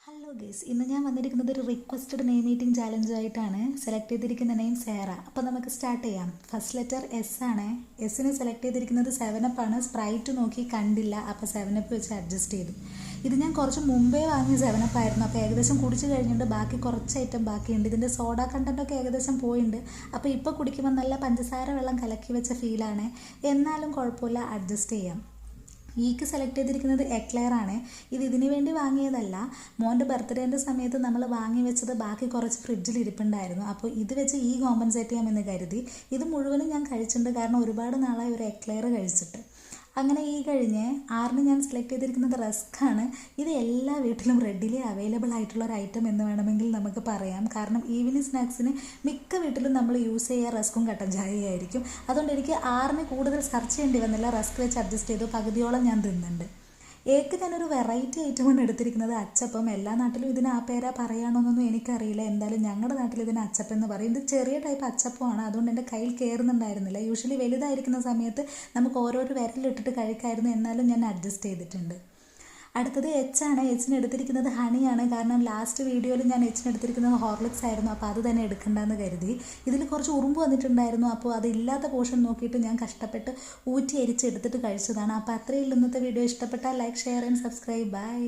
Hello guys, ഇന്ന് ഞാൻ വന്നിരിക്കുന്നത് ഒരു റിക്വസ്റ്റഡ് നെയിം മീറ്റിംഗ് ചാലഞ്ചായിട്ടാണ്. സെലക്ട് ചെയ്തിരിക്കുന്ന നെയിം സേറ. അപ്പോൾ നമുക്ക് സ്റ്റാർട്ട് ചെയ്യാം. ഫസ്റ്റ് ലെറ്റർ എസ് ആണ്. എസ്സിന് സെലക്ട് ചെയ്തിരിക്കുന്നത് 7up ആണ്. സ്പ്രൈറ്റ് നോക്കി കണ്ടില്ല, അപ്പോൾ 7up വെച്ച് അഡ്ജസ്റ്റ് ചെയ്തു. ഇത് ഞാൻ കുറച്ച് മുമ്പേ വാങ്ങിയ 7up ആയിരുന്നു. അപ്പോൾ ഏകദേശം കുടിച്ച് കഴിഞ്ഞിട്ട് ബാക്കി കുറച്ച് ഐറ്റം ബാക്കിയുണ്ട്. ഇതിൻ്റെ സോഡ കണ്ടൻറ്റൊക്കെ ഏകദേശം പോയിട്ടുണ്ട്. അപ്പോൾ ഇപ്പോൾ കുടിക്കുമ്പോൾ നല്ല പഞ്ചസാര വെള്ളം കലക്കി വെച്ച ഫീലാണ്. എന്നാലും കുഴപ്പമില്ല, അഡ്ജസ്റ്റ് ചെയ്യാം. ഈക്ക് സെലക്ട് ചെയ്തിരിക്കുന്നത് എക്ലെയർ ആണ്. ഇതിനു വേണ്ടി വാങ്ങിയതല്ല. മോൻ്റെ ബർത്ത്ഡേൻ്റെ സമയത്ത് നമ്മൾ വാങ്ങി വെച്ചത് ബാക്കി കുറച്ച് ഫ്രിഡ്ജിൽ ഇരിപ്പുണ്ടായിരുന്നു. അപ്പോൾ ഇത് വെച്ച് ഈ കോമ്പൻസേറ്റ് ചെയ്യാമെന്ന് കരുതി. ഇത് മുഴുവനും ഞാൻ കഴിച്ചിട്ടുണ്ട്, കാരണം ഒരുപാട് നാളായി ഒരു എക്ലെയർ കഴിച്ചിട്ട്. അങ്ങനെ ഈ കഴിഞ്ഞ് ആറിന് ഞാൻ സെലക്ട് ചെയ്തിരിക്കുന്നത് റസ്ക് ആണ്. ഇത് എല്ലാ വീട്ടിലും റെഡിലി അവൈലബിൾ ആയിട്ടുള്ള ഒരു ഐറ്റം എന്ന് വേണമെങ്കിൽ നമുക്ക് പറയാം. കാരണം ഈവനിങ് സ്നാക്സിന് മിക്ക വീട്ടിലും നമ്മൾ യൂസ് ചെയ്യുക റസ്കും കട്ടൻ ചായയായിരിക്കും. അതുകൊണ്ട് എനിക്ക് ആറിന് കൂടുതൽ സെർച്ച് ചെയ്യേണ്ടി വന്നില്ല. റസ്ക് വെച്ച് അഡ്ജസ്റ്റ് ചെയ്തു. പകുതിയോളം ഞാൻ തിന്നുന്നുണ്ട്. ഏക്ക് ഞാനൊരു വെറൈറ്റി ഐറ്റമാണ് എടുത്തിരിക്കുന്നത്, അച്ചപ്പം. എല്ലാ നാട്ടിലും ഇതിന് ആ പേരാ പറയാണോന്നൊന്നും എനിക്കറിയില്ല. എന്തായാലും ഞങ്ങളുടെ നാട്ടിൽ ഇതിന് അച്ചപ്പം എന്ന് പറയും. ഇത് ചെറിയ ടൈപ്പ് അച്ചപ്പമാണ്, അതുകൊണ്ട് എൻ്റെ കയ്യിൽ കയറുന്നുണ്ടായിരുന്നില്ല. യൂഷ്വലി വലുതായിരിക്കുന്ന സമയത്ത് നമുക്ക് ഓരോരോ വിരലിട്ടിട്ട് കഴിക്കായിരുന്നു. എന്നാലും ഞാൻ അഡ്ജസ്റ്റ് ചെയ്തിട്ടുണ്ട്. അടുത്തത് എച്ച് ആണ്. എച്ചിന് എടുത്തിരിക്കുന്നത് ഹണിയാണ്. കാരണം ലാസ്റ്റ് വീഡിയോയിൽ ഞാൻ എച്ചിന് എടുത്തിരിക്കുന്നത് ഹോർലിക്സ് ആയിരുന്നു. അപ്പോൾ അത് തന്നെ എടുക്കണ്ടെന്ന് കരുതി. ഇതിൽ കുറച്ച് ഉറുമ്പ് വന്നിട്ടുണ്ടായിരുന്നു. അപ്പോൾ അതില്ലാത്ത പോർഷൻ നോക്കിയിട്ട് ഞാൻ കഷ്ടപ്പെട്ട് ഊറ്റി എരിച്ചെടുത്തിട്ട് കഴിച്ചതാണ്. അപ്പോൾ അത്രയും ഇന്നത്തെ വീഡിയോ. ഇഷ്ടപ്പെട്ടാൽ like, share and subscribe. By.